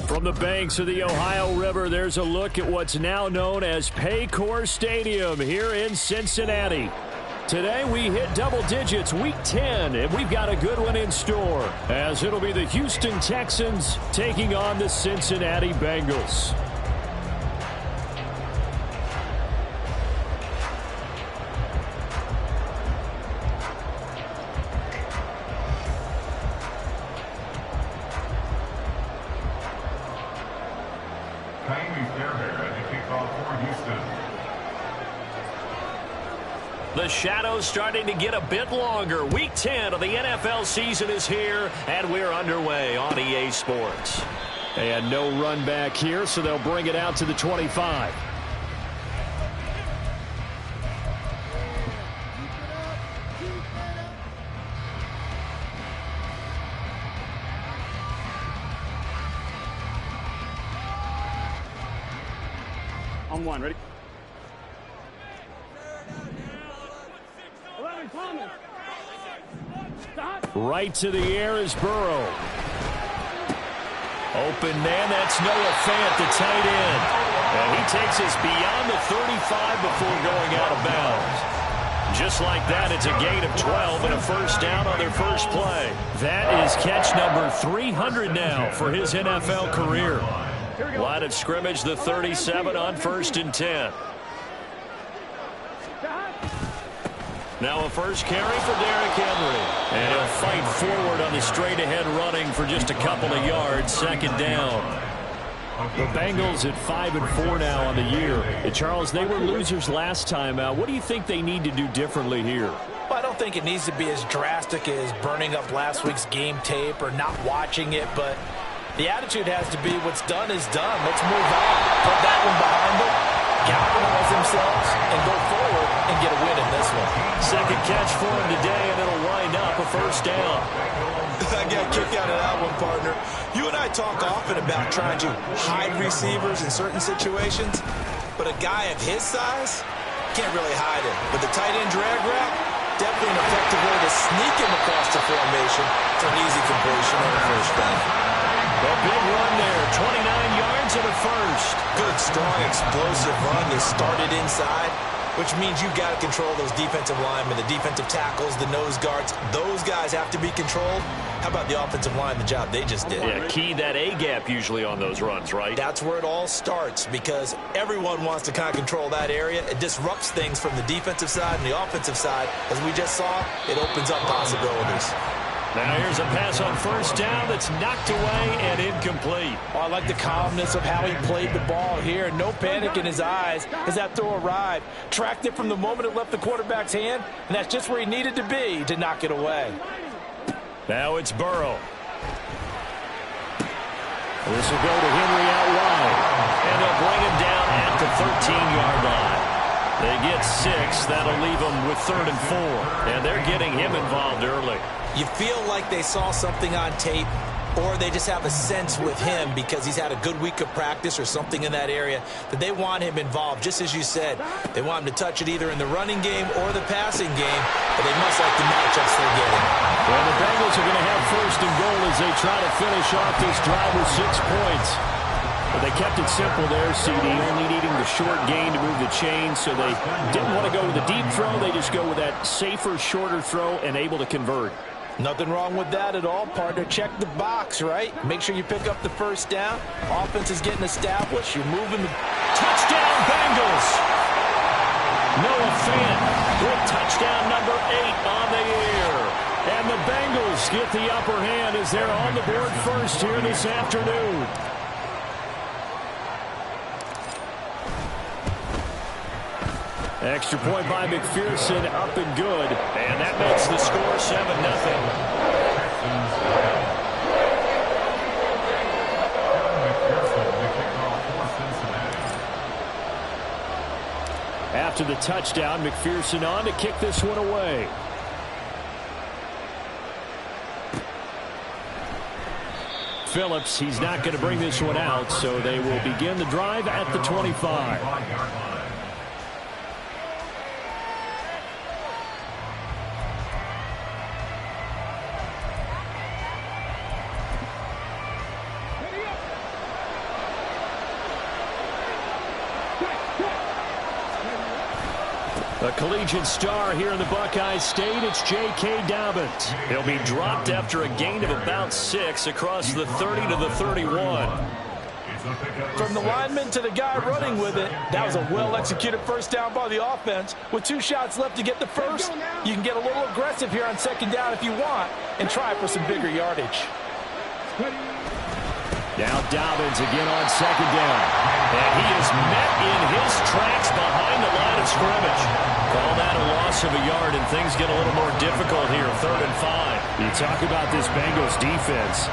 From the banks of the Ohio River, there's a look at what's now known as Paycor Stadium here in Cincinnati. Today we hit double digits, week 10, and we've got a good one in store, as it'll be the Houston Texans taking on the Cincinnati Bengals. The shadow's starting to get a bit longer. Week 10 of the NFL season is here, and we're underway on EA Sports. And no run back here, so they'll bring it out to the 25. On one, ready? Right to the air is Burrow. Open man, that's Noah Fant, the tight end. And he takes us beyond the 35 before going out of bounds. Just like that, it's a gain of 12 and a first down on their first play. That is catch number 300 now for his NFL career. Line of scrimmage, the 37 on 1st and 10. Now a first carry for Derrick Henry. And he'll fight forward on the straight-ahead running for just a couple of yards. Second down. The Bengals at 5-4 now on the year. And Charles, they were losers last time out. What do you think they need to do differently here? Well, I don't think it needs to be as drastic as burning up last week's game tape or not watching it, but the attitude has to be what's done is done. Let's move on. Put that one behind them, galvanize themselves, and go forward and get a win in this one. Second catch for him today, and it'll wind up a first down. I got a kick out of that one, partner. You and I talk often about trying to hide receivers in certain situations, but a guy of his size can't really hide it. With the tight end drag route, definitely an effective way to sneak him across the formation for an easy completion on a first down. A big run there, 29 yards and a first. Good, strong, explosive run. They started inside, which means you've got to control those defensive linemen, the defensive tackles, the nose guards. Those guys have to be controlled. How about the offensive line, the job they just did? Yeah, key that A-gap usually on those runs, right? That's where it all starts, because everyone wants to kind of control that area. It disrupts things from the defensive side and the offensive side. As we just saw, it opens up possibilities. Now here's a pass on first down that's knocked away and incomplete. Oh, I like the calmness of how he played the ball here. No panic in his eyes as that throw arrived. Tracked it from the moment it left the quarterback's hand, and that's just where he needed to be to knock it away. Now it's Burrow. This will go to Henry out wide, and they'll bring him down at the 13-yard line. They get 6. That'll leave them with 3rd and 4, and they're getting him involved early. You feel like they saw something on tape, or they just have a sense with him because he's had a good week of practice or something in that area that they want him involved. Just as you said, they want him to touch it either in the running game or the passing game, but they must like the matchups they're getting. Well, the Bengals are going to have 1st and goal as they try to finish off this drive with 6 points. But they kept it simple there, CD, only needing the short gain to move the chain, so they didn't want to go with a deep throw. They just go with that safer, shorter throw and able to convert. Nothing wrong with that at all, partner. Check the box, right? Make sure you pick up the first down. Offense is getting established. You're moving the... Touchdown, Bengals! Noah Fant with touchdown number 8 on the year. And the Bengals get the upper hand as they're on the board first here this afternoon. Extra point by McPherson, up and good. And that makes the score 7-0. After the touchdown, McPherson on to kick this one away. Phillips, he's not going to bring this one out, so they will begin the drive at the 25. A collegiate star here in the Buckeye State, it's J.K. Dobbins. He'll be dropped after a gain of about 6 across the 30 to the 31. From the lineman to the guy running with it, that was a well-executed first down by the offense. With 2 shots left to get the first, you can get a little aggressive here on second down if you want and try for some bigger yardage. Now Dobbins again on second down. And he is met in his tracks behind the line of scrimmage. Call that a loss of a yard, and things get a little more difficult here, 3rd and 5. You talk about this Bengals defense.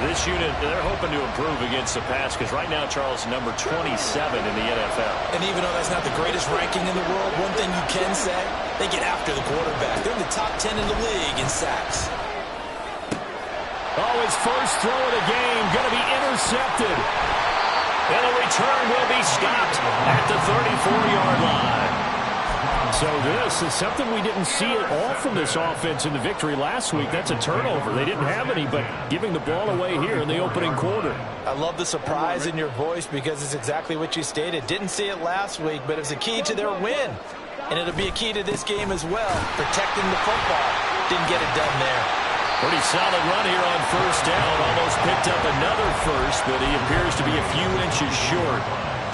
This unit, they're hoping to improve against the pass because right now, Charles, number 27 in the NFL. And even though that's not the greatest ranking in the world, one thing you can say, they get after the quarterback. They're in the top 10 in the league in sacks. Oh, his first throw of the game going to be intercepted. And the return will be stopped at the 34-yard line. So this is something we didn't see at all from this offense in the victory last week. That's a turnover. They didn't have any, but giving the ball away here in the opening quarter. I love the surprise in your voice because it's exactly what you stated. Didn't see it last week, but it's a key to their win. And it'll be a key to this game as well, protecting the football. Didn't get it done there. Pretty solid run here on first down. Almost picked up another first, but he appears to be a few inches short.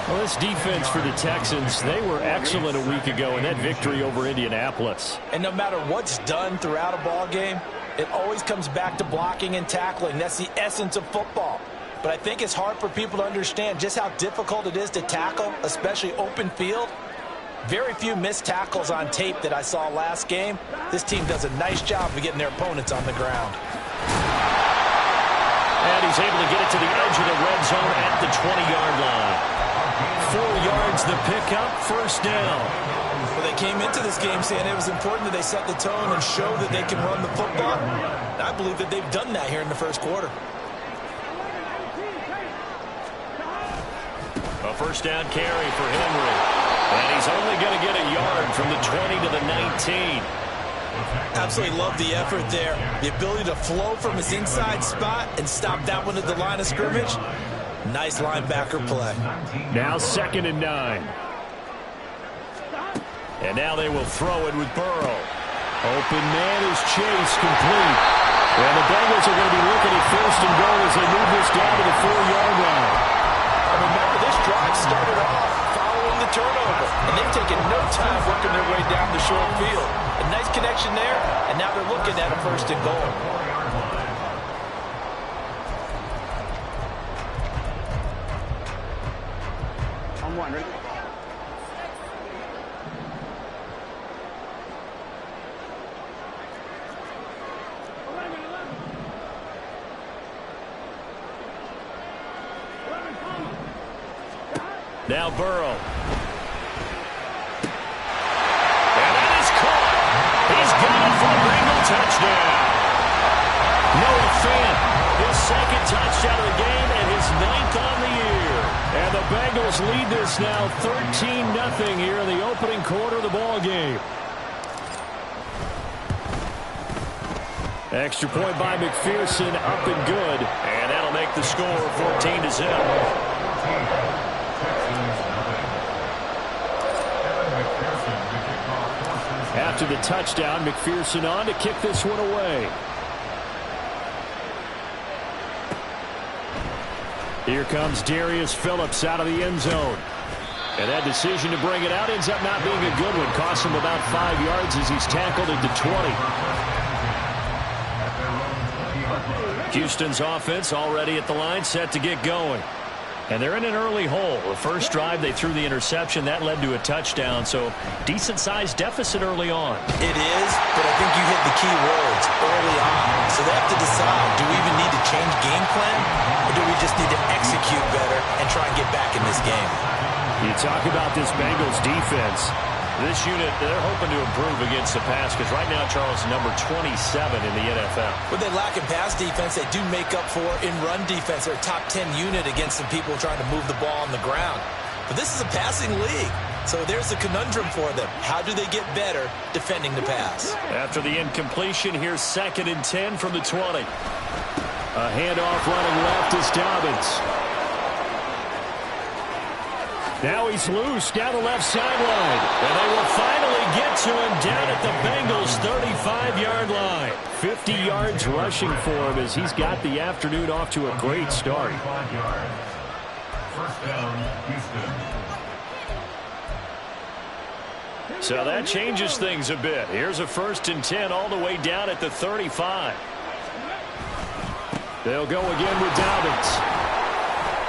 Well, this defense for the Texans, they were excellent a week ago in that victory over Indianapolis. And no matter what's done throughout a ball game, it always comes back to blocking and tackling. That's the essence of football. But I think it's hard for people to understand just how difficult it is to tackle, especially open field. Very few missed tackles on tape that I saw last game. This team does a nice job of getting their opponents on the ground. And he's able to get it to the edge of the red zone at the 20-yard line. 4 yards the pickup, first down. Well, they came into this game saying it was important that they set the tone and show that they can run the football. And I believe that they've done that here in the first quarter. A first down carry for Henry. And he's only going to get a yard from the 20 to the 19. Absolutely love the effort there. The ability to flow from his inside spot and stop that one at the line of scrimmage. Nice linebacker play. Now 2nd and 9. And now they will throw it with Burrow. Open man is Chase, complete. And the Bengals are going to be looking at 1st and goal as they move this down to the 4-yard line. Remember, this drive started off following the turnover, and they've taken no time working their way down the short field. A nice connection there, and now they're looking at a 1st and goal. On 1, ready? Now Burrow. And that is caught. He's got it for a Bengal touchdown. Noah Fant, his 2nd touchdown of the game and his 9th on the year. And the Bengals lead this now 13-0 here in the opening quarter of the ball game. Extra point by McPherson, up and good. And that'll make the score 14-0. After the touchdown, McPherson on to kick this one away. Here comes Darius Phillips out of the end zone. And that decision to bring it out ends up not being a good one. Costs him about 5 yards as he's tackled at the 20. Houston's offense already at the line, set to get going. And they're in an early hole. The first drive, they threw the interception. That led to a touchdown, so decent-sized deficit early on. It is, but I think you hit the key words early on. So they have to decide, do we even need to change game plan, or do we just need to execute better and try and get back in this game? You talk about this Bengals defense. This unit, they're hoping to improve against the pass because right now, Charles, number 27 in the NFL. When they lack in pass defense, they do make up for in run defense. They're a top 10 unit against some people trying to move the ball on the ground. But this is a passing league, so there's a conundrum for them. How do they get better defending the pass? After the incompletion, here's 2nd and 10 from the 20. A handoff running left is Dobbins. Now he's loose down the left sideline. And they will finally get to him down at the Bengals' 35-yard line. 50 yards rushing for him as he's got the afternoon off to a great start. First down, Houston. So that changes things a bit. Here's a 1st and 10 all the way down at the 35. They'll go again with Dobbins.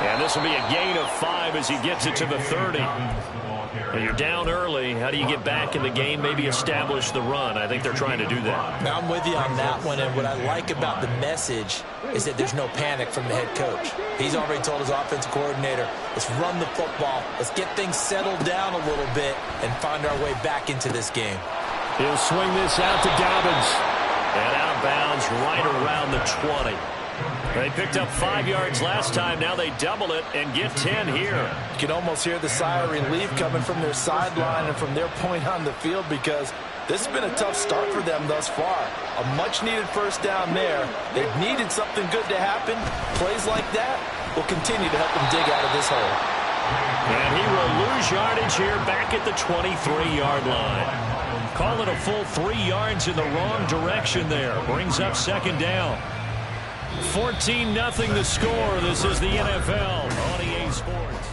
And this will be a gain of 5 as he gets it to the 30. And you're down early. How do you get back in the game, maybe establish the run? I think they're trying to do that. Now, I'm with you on that one, and what I like about the message is that there's no panic from the head coach. He's already told his offensive coordinator, let's run the football, let's get things settled down a little bit and find our way back into this game. He'll swing this out to Dobbins. And out of bounds right around the 20. They picked up 5 yards last time. Now they double it and get 10 here. You can almost hear the sigh of relief coming from their sideline and from their point on the field because this has been a tough start for them thus far. A much-needed first down there. They've needed something good to happen. Plays like that will continue to help them dig out of this hole. And he will lose yardage here back at the 23-yard line. Call it a full 3 yards in the wrong direction there. Brings up 2nd down. 14-0 the score. This is the NFL on EA Sports.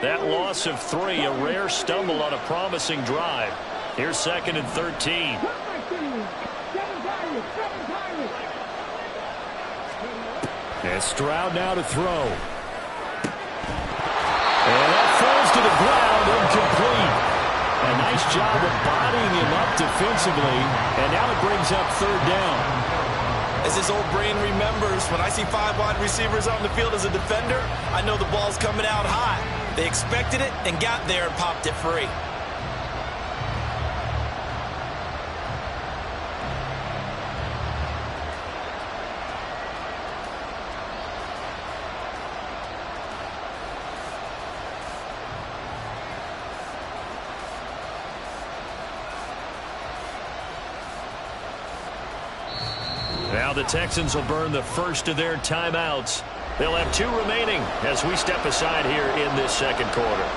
That loss of 3, a rare stumble on a promising drive. Here's 2nd and 13. And Stroud now to throw. And that falls to the ground, incomplete. A nice job of bodying him up defensively. And now it brings up 3rd down. As this old brain remembers, when I see 5 wide receivers on the field as a defender, I know the ball's coming out high. They expected it and got there and popped it free. Now the Texans will burn the first of their timeouts. They'll have 2 remaining as we step aside here in this 2nd quarter.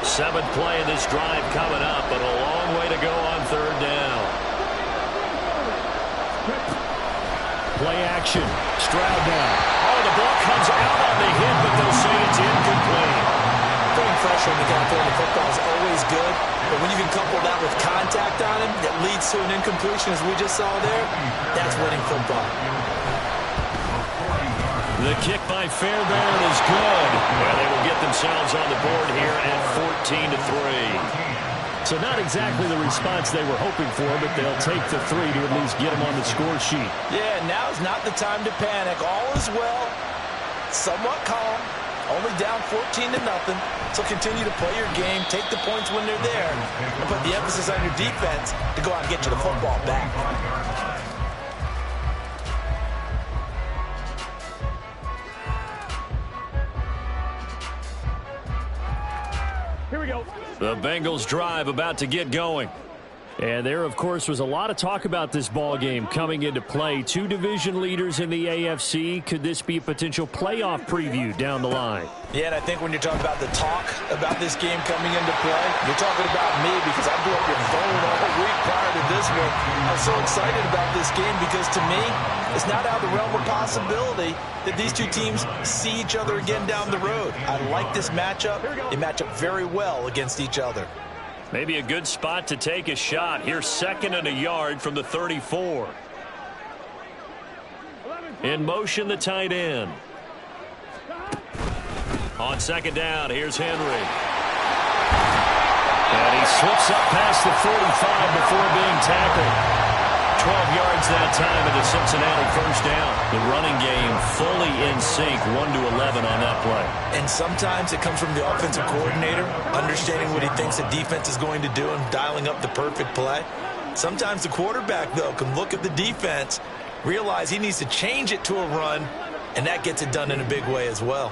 Seventh play of this drive coming up, but a long way to go on 3rd down. Play action. Stroud down. Oh, the ball comes out on the hit, but they'll say it's incomplete. Putting pressure on the guy throwing the football is always good, but when you can couple that with contact on him that leads to an incompletion, as we just saw there, that's winning football. The kick by Fairbairn is good. Well, they will get themselves on the board here at 14-3. So not exactly the response they were hoping for, but they'll take the 3 to at least get them on the score sheet. Yeah, now's not the time to panic. All is well. Somewhat calm. Only down 14-0. So continue to play your game, take the points when they're there, and put the emphasis on your defense to go out and get you the football back. Here we go. The Bengals drive about to get going. And there, of course, was a lot of talk about this ball game coming into play. 2 division leaders in the AFC. Could this be a potential playoff preview down the line? Yeah, and I think when you're talking about the talk about this game coming into play, you're talking about me because I blew up your phone all week prior to this one. I'm so excited about this game because to me, it's not out of the realm of possibility that these 2 teams see each other again down the road. I like this matchup. They match up very well against each other. Maybe a good spot to take a shot. Here's 2nd and a yard from the 34. In motion, the tight end. On 2nd down, here's Henry. And he slips up past the 45 before being tackled. 12 yards that time at the Cincinnati first down. The running game fully in sync, 1-11 on that play. And sometimes it comes from the offensive coordinator, understanding what he thinks the defense is going to do and dialing up the perfect play. Sometimes the quarterback, though, can look at the defense, realize he needs to change it to a run, and that gets it done in a big way as well.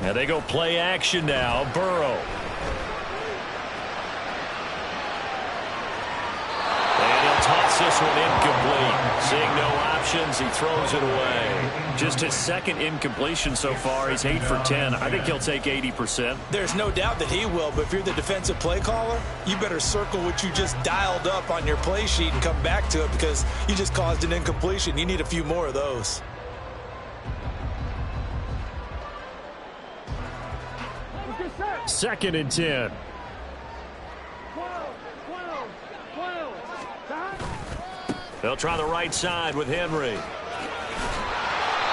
Now they go play action now. Burrow. And he'll toss this one incomplete. Seeing no options, he throws it away. Just his second incompletion so far. He's 8 for 10. I think he'll take 80%. There's no doubt that he will, but if you're the defensive play caller, you better circle what you just dialed up on your play sheet and come back to it because you just caused an incompletion. You need a few more of those. Second and 10. They'll try the right side with Henry.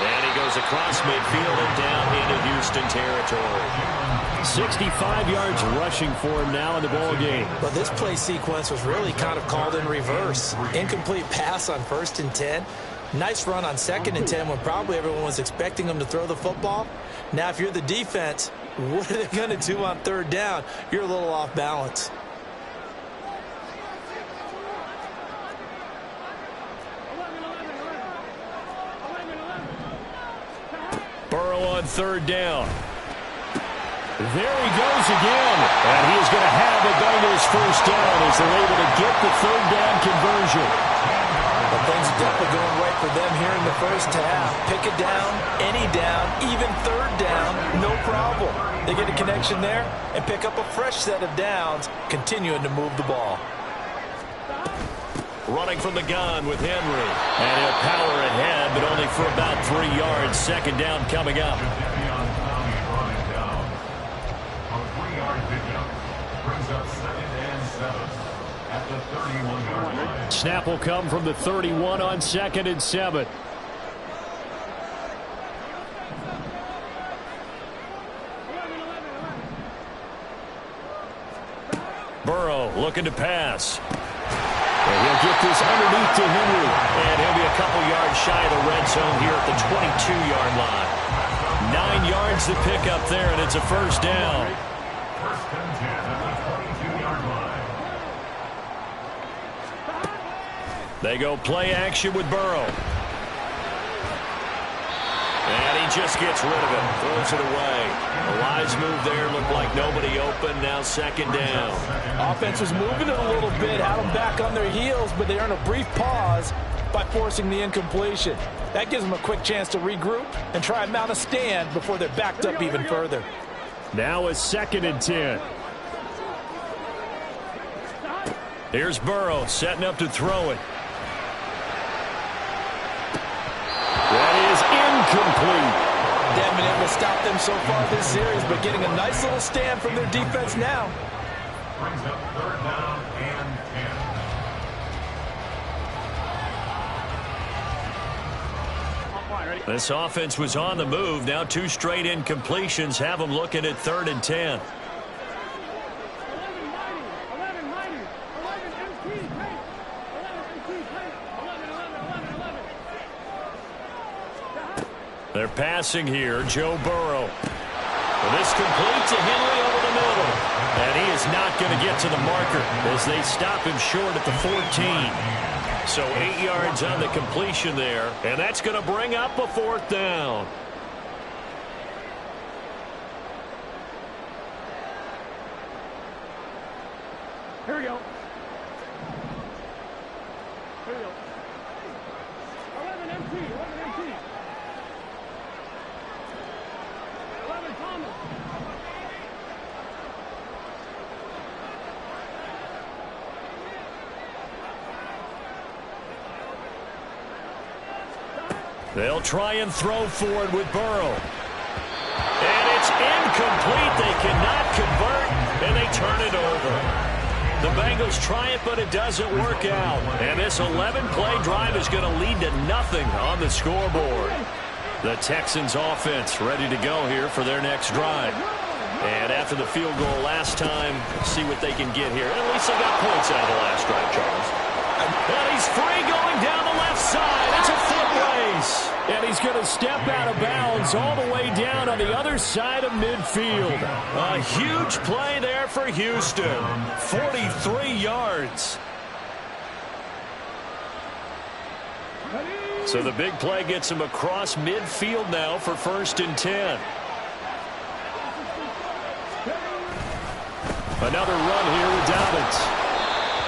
And he goes across midfield and down into Houston territory. 65 yards rushing for him now in the ball game. Well, this play sequence was really kind of called in reverse. Incomplete pass on 1st and 10. Nice run on 2nd and 10 when probably everyone was expecting him to throw the football. Now, if you're the defense, what are they going to do on 3rd down? You're a little off balance. Burrow on 3rd down. There he goes again. And he is going to have the Bengals first down as they're able to get the 3rd down conversion. But things are definitely going right for them here in the first half. Pick it down, any down, even 3rd down, no problem. They get a connection there and pick up a fresh set of downs, continuing to move the ball. Running from the gun with Henry. And he'll power ahead, but only for about 3 yards. 2nd down coming up. Snap will come from the 31 on 2nd and 7. Burrow looking to pass. And he'll get this underneath to Henry. And he'll be a couple yards shy of the red zone here at the 22-yard line. 9 yards to pick up there, and it's a first down. They go play action with Burrow. And he just gets rid of it. Throws it away. A wise move there. Looked like nobody open. Now 2nd down. Offense was moving it a little bit, had them back on their heels, but they earn a brief pause by forcing the incompletion. That gives them a quick chance to regroup and try and mount a stand before they're backed up even further. Now a 2nd and 10. Here's Burrow setting up to throw it. That is incomplete. They haven't been able to stop them so far this series, but getting a nice little stand from their defense now. Brings up 3rd down and 10. This offense was on the move. Now 2 straight incompletions have them looking at 3rd and 10. They're passing here. Joe Burrow. Well, this complete to Henry over the middle. And he is not going to get to the marker as they stop him short at the 14. So 8 yards on the completion there. And that's going to bring up a 4th down. Here we go. Here we go. 11 MT. 11 MT. 11 Thomas. They'll try and throw forward with Burrow. And it's incomplete. They cannot convert, and they turn it over. The Bengals try it, but it doesn't work out. And this 11-play drive is going to lead to nothing on the scoreboard. The Texans offense ready to go here for their next drive. And after the field goal last time, see what they can get here. And at least they got points out of the last drive, Charles. And he's free going down the left side. It's a foot race. And he's going to step out of bounds all the way down on the other side of midfield. A huge play there for Houston. 43 yards. So the big play gets him across midfield now for 1st and 10. Another run here with Dobbins.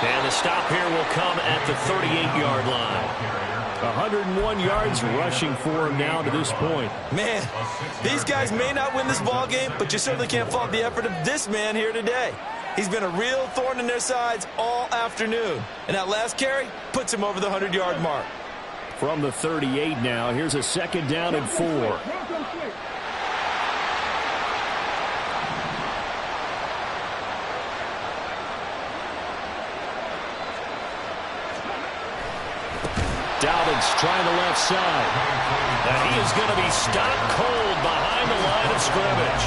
And the stop here will come at the 38-yard line. 101 yards rushing for him now to this point. Man, these guys may not win this ball game, but you certainly can't fault the effort of this man here today. He's been a real thorn in their sides all afternoon. And that last carry puts him over the 100-yard mark. From the 38 now, here's a 2nd down and 4. Dobbins trying the left side. And he is going to be stopped cold behind the line of scrimmage.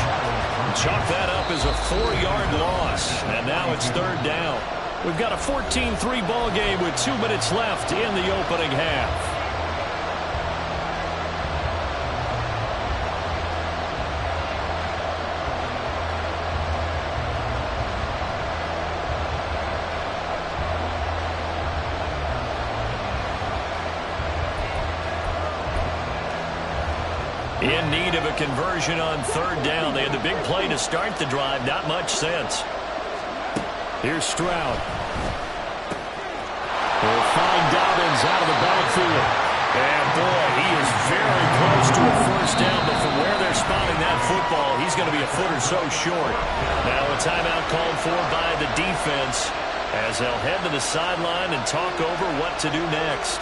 Chalk that up as a 4-yard loss. And now it's 3rd down. We've got a 14-3 ball game with 2 minutes left in the opening half. In need of a conversion on 3rd down. They had the big play to start the drive. Not much sense. Here's Stroud. They'll find Dobbins out of the backfield. And boy, he is very close to a 1st down, but from where they're spotting that football, he's going to be a foot or so short. Now a timeout called for by the defense as they'll head to the sideline and talk over what to do next.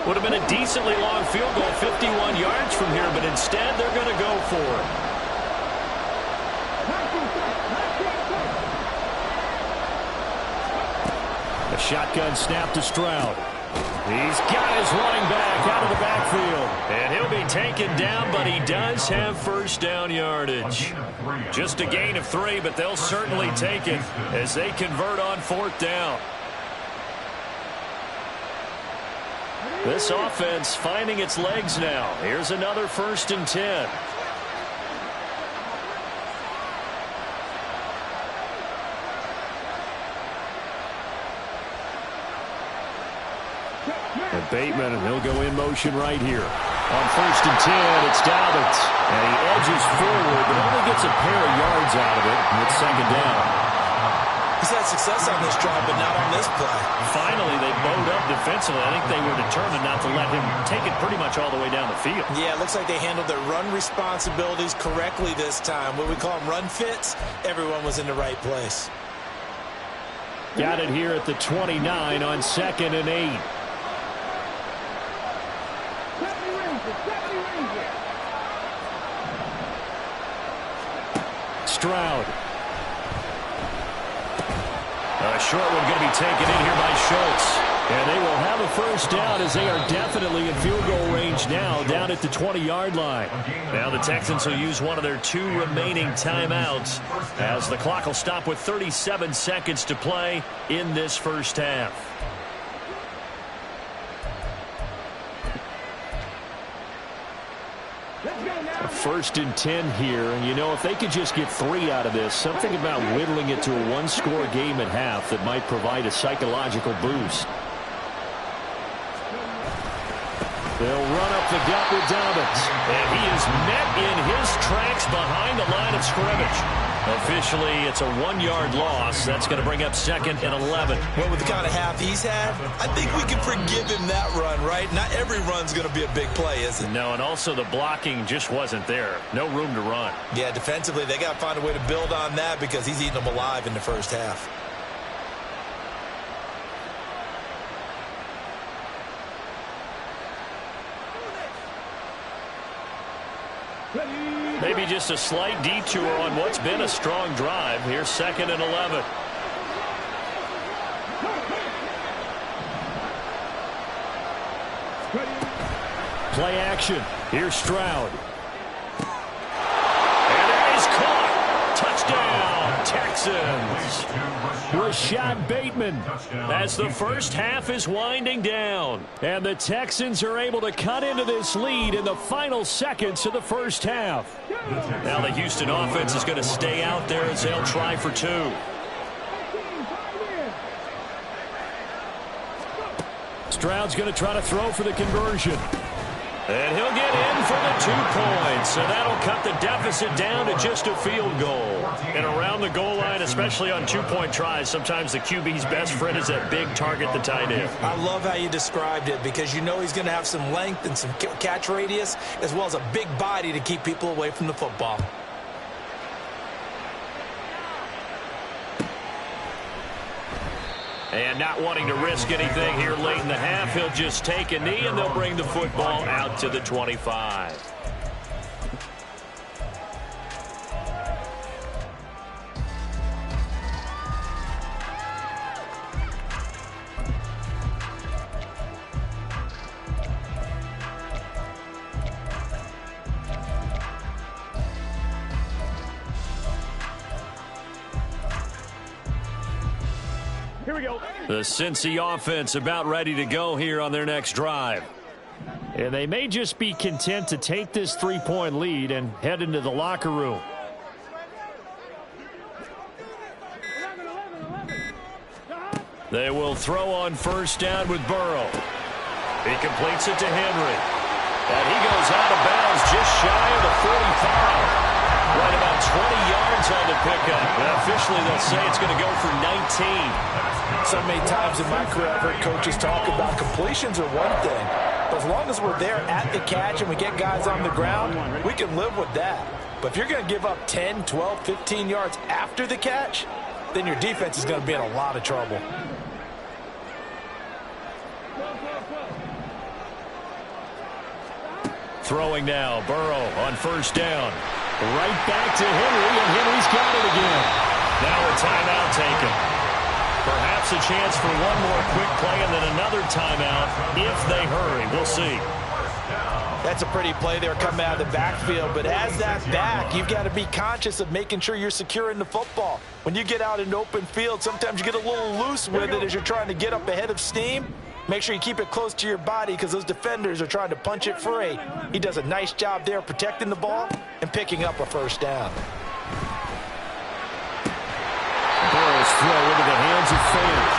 Would have been a decently long field goal, 51 yards from here, but instead they're going to go for it. A shotgun snap to Stroud. He's got his running back out of the backfield. And he'll be taken down, but he does have 1st down yardage. Just a gain of 3, but they'll certainly take it as they convert on 4th down. This offense finding its legs now. Here's another 1st and 10. And Bateman, and he'll go in motion right here. On 1st and 10, it's Dobbins. And he edges forward, but only gets a pair of yards out of it. And it's 2nd down. He's had success on this drive, but not on this play. Finally, they bowed up defensively. I think they were determined not to let him take it pretty much all the way down the field. Yeah, it looks like they handled their run responsibilities correctly this time. What we call them run fits, everyone was in the right place. Got it here at the 29 on 2nd and 8. Stroud. A short one going to be taken in here by Schultz. And they will have a 1st down as they are definitely in field goal range now, down at the 20-yard line. Now the Texans will use one of their 2 remaining timeouts as the clock will stop with 37 seconds to play in this 1st half. A 1st and 10 here, and you know, if they could just get 3 out of this, something about whittling it to a 1-score game at half that might provide a psychological boost. They'll run up the gut with Dobbins. And he is met in his tracks behind the line of scrimmage. Officially, it's a 1-yard loss. That's going to bring up 2nd and 11. Well, with the kind of half he's had, I think we can forgive him that run, right? Not every run's going to be a big play, is it? No, and also the blocking just wasn't there. No room to run. Yeah, defensively, they got to find a way to build on that because he's eating them alive in the first half. Maybe just a slight detour on what's been a strong drive. Here's 2nd and 11. Play action. Here's Stroud. And it is caught. Touchdown, Texans. Rashad Bateman. As the first half is winding down. And the Texans are able to cut into this lead in the final seconds of the first half. Now the Houston offense is going to stay out there as they'll try for 2. Stroud's going to try to throw for the conversion. And he'll get in for the 2 points. And that'll cut the deficit down to just a field goal. And around the goal line, especially on 2-point tries, sometimes the QB's best friend is that big target, the tight end. I love how you described it because you know he's going to have some length and some catch radius as well as a big body to keep people away from the football. And not wanting to risk anything here late in the half, he'll just take a knee and they'll bring the football out to the 25. Here we go. The Cincy offense about ready to go here on their next drive. And they may just be content to take this 3-point lead and head into the locker room. They will throw on first down with Burrow. He completes it to Henry. And he goes out of bounds just shy of the 45. Right about 20 yards on the pickup. And officially, they'll say it's going to go for 19. So many times in my career, I've heard coaches talk about completions are one thing. But as long as we're there at the catch and we get guys on the ground, we can live with that. But if you're going to give up 10, 12, 15 yards after the catch, then your defense is going to be in a lot of trouble. Throwing now, Burrow on first down. Right back to Henry, and Henry's got it again. Now a timeout taken. Perhaps a chance for one more quick play and then another timeout if they hurry. We'll see. That's a pretty play there coming out of the backfield, but as that back, you've got to be conscious of making sure you're securing the football. When you get out in open field, sometimes you get a little loose with it as you're trying to get up ahead of steam. Make sure you keep it close to your body because those defenders are trying to punch it free. He does a nice job there protecting the ball and picking up a first down. Burrow's throw into the hands of Fant.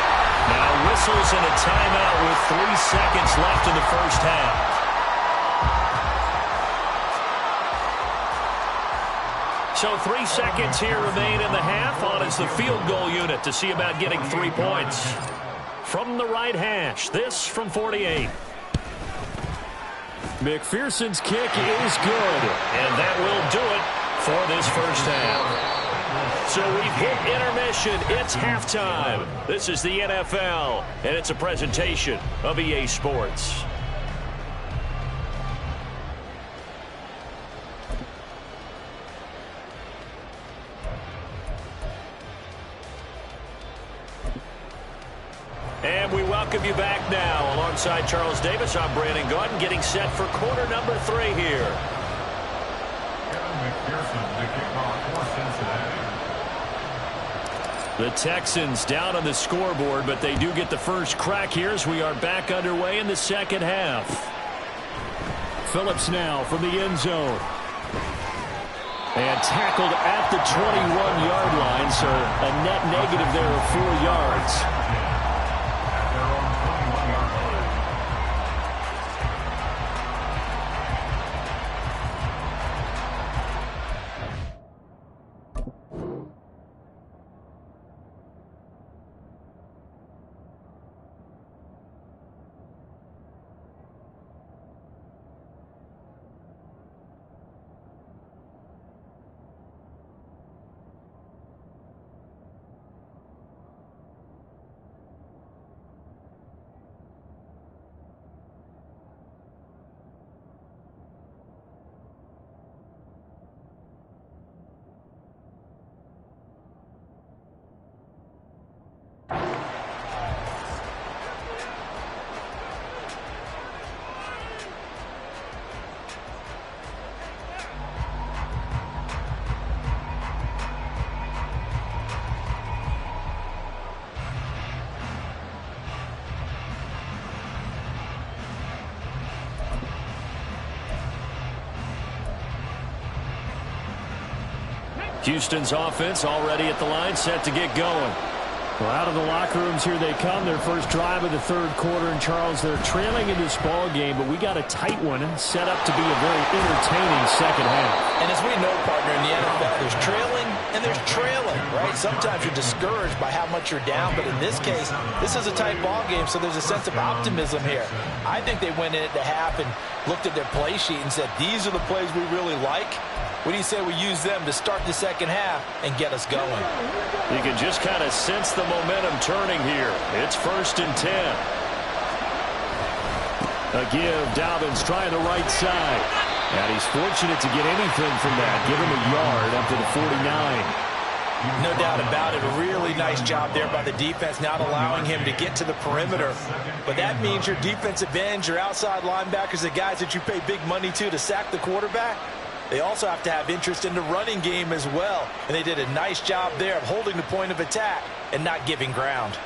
Now whistles and a timeout with 3 seconds left in the first half. So 3 seconds here remain in the half. On is the field goal unit to see about getting 3 points. From the right hash, this from 48. McPherson's kick is good. And that will do it for this first half. So we've hit intermission. It's halftime. This is the NFL, and it's a presentation of EA Sports. And we welcome you back now. Alongside Charles Davis, I'm Brandon Gaudin, getting set for quarter number 3 here. The Texans down on the scoreboard, but they do get the first crack here as we are back underway in the second half. Phillips now from the end zone. And tackled at the 21-yard line, so a net negative there of 4 yards. Houston's offense already at the line, set to get going. Well, out of the locker rooms, here they come. Their first drive of the third quarter. And, Charles, they're trailing in this ball game, but we got a tight one set up to be a very entertaining second half. And as we know, partner, in the NFL, there's trailing and there's trailing, right? Sometimes you're discouraged by how much you're down, but in this case, this is a tight ball game, so there's a sense of optimism here. I think they went in at the half and looked at their play sheet and said, these are the plays we really like. What do you say we use them to start the second half and get us going? You can just kind of sense the momentum turning here. It's 1st and 10. A give, Dobbins trying the right side. And he's fortunate to get anything from that. Give him a yard up to the 49. No doubt about it. A really nice job there by the defense, not allowing him to get to the perimeter. But that means your defensive ends, your outside linebackers, the guys that you pay big money to sack the quarterback, they also have to have interest in the running game as well. And they did a nice job there of holding the point of attack and not giving ground.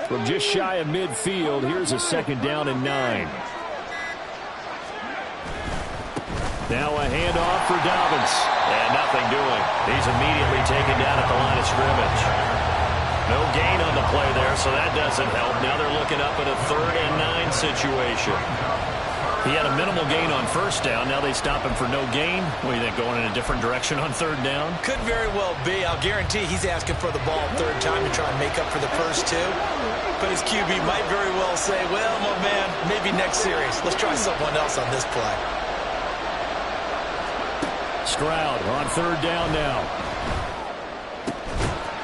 From just shy of midfield, here's a 2nd down and 9. Now a handoff for Dobbins. And nothing doing. He's immediately taken down at the line of scrimmage. No gain on the play there, so that doesn't help. Now they're looking up at a 3rd and 9 situation. He had a minimal gain on 1st down. Now they stop him for no gain. What do you think, going in a different direction on 3rd down? Could very well be. I'll guarantee he's asking for the ball 3rd time to try and make up for the first 2. But his QB might very well say, well, my man, maybe next series. Let's try someone else on this play. Stroud on 3rd down now.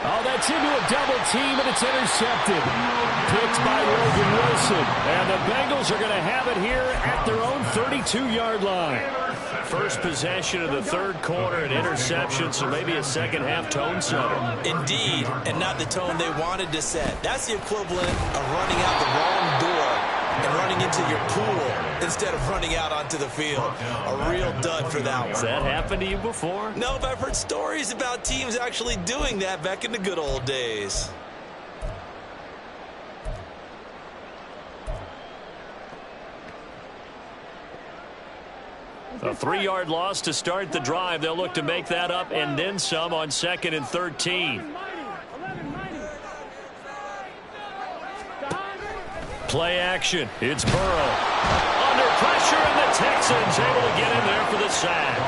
Oh, that's into a double team, and it's intercepted. Picked by Logan Wilson. And the Bengals are going to have it here at their own 32-yard line. First possession of the 3rd quarter, an interception, so maybe a second-half tone setter. Indeed, and not the tone they wanted to set. That's the equivalent of running out the wrong door and running into your pool instead of running out onto the field. A real dud for that one. Has that happened to you before? No, but I've heard stories about teams actually doing that back in the good old days. A 3-yard loss to start the drive. They'll look to make that up and then some on 2nd and 13. Play action. It's Burrow. Under pressure, and the Texans able to get in there for the sack.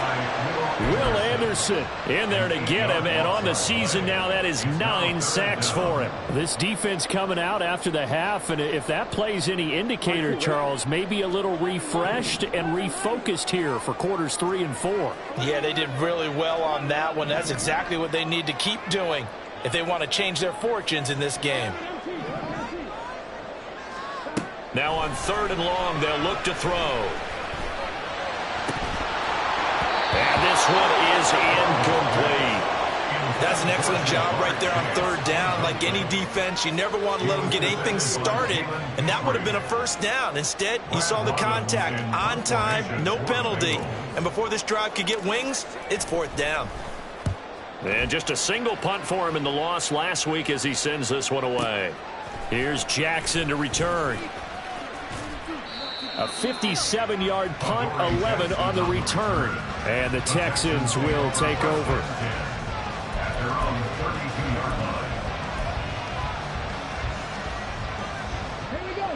Will Anderson in there to get him, and on the season now, that is 9 sacks for him. This defense coming out after the half, and if that plays any indicator, Charles, maybe a little refreshed and refocused here for quarters 3 and 4. Yeah, they did really well on that one. That's exactly what they need to keep doing if they want to change their fortunes in this game. Now on 3rd and long, they'll look to throw. And this one is incomplete. That's an excellent job right there on 3rd down. Like any defense, you never want to let them get anything started, and that would have been a 1st down. Instead, you saw the contact on time, no penalty, and before this drive could get wings, it's 4th down. And just a single punt for him in the loss last week as he sends this one away. Here's Jackson to return. A 57-yard punt, 11 on the return. And the Texans will take over.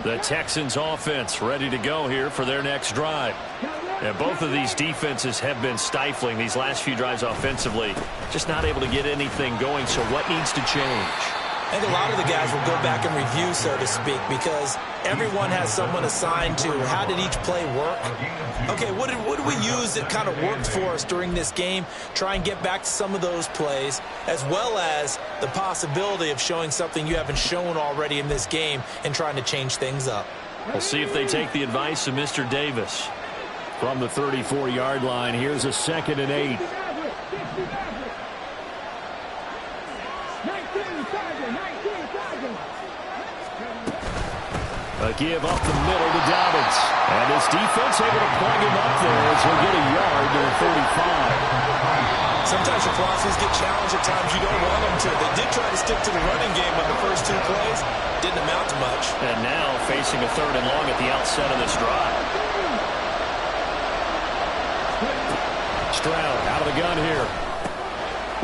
The Texans offense ready to go here for their next drive. And both of these defenses have been stifling these last few drives offensively. Just not able to get anything going, so what needs to change? I think a lot of the guys will go back and review, so to speak, because everyone has someone assigned to how did each play work. Okay, what did we use that kind of worked for us during this game? Try and get back to some of those plays, as well as the possibility of showing something you haven't shown already in this game and trying to change things up. We'll see if they take the advice of Mr. Davis. From the 34-yard line, here's a 2nd and 8. A give up the middle to Dobbins. And this defense able to plug him up there as he'll get a yard to the 35. Sometimes your philosophies get challenged at times you don't want them to. They did try to stick to the running game on the first 2 plays. Didn't amount to much. And now facing a 3rd and long at the outset of this drive. Stroud out of the gun here.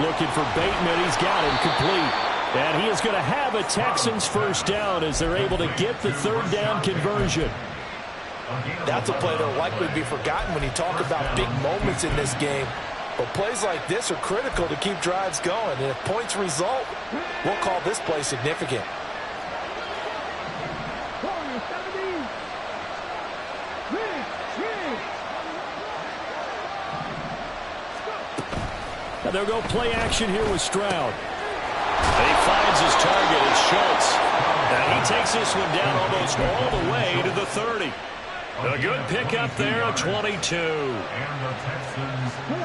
Looking for Bateman. He's got him complete. And he is going to have a Texans first down as they're able to get the 3rd down conversion. That's a play that will likely be forgotten when you talk about big moments in this game. But plays like this are critical to keep drives going. And if points result, we'll call this play significant. Now they'll go play action here with Stroud. And he finds his target. It's Schultz. And he takes this one down almost all the way to the 30. A good pickup there, a 22.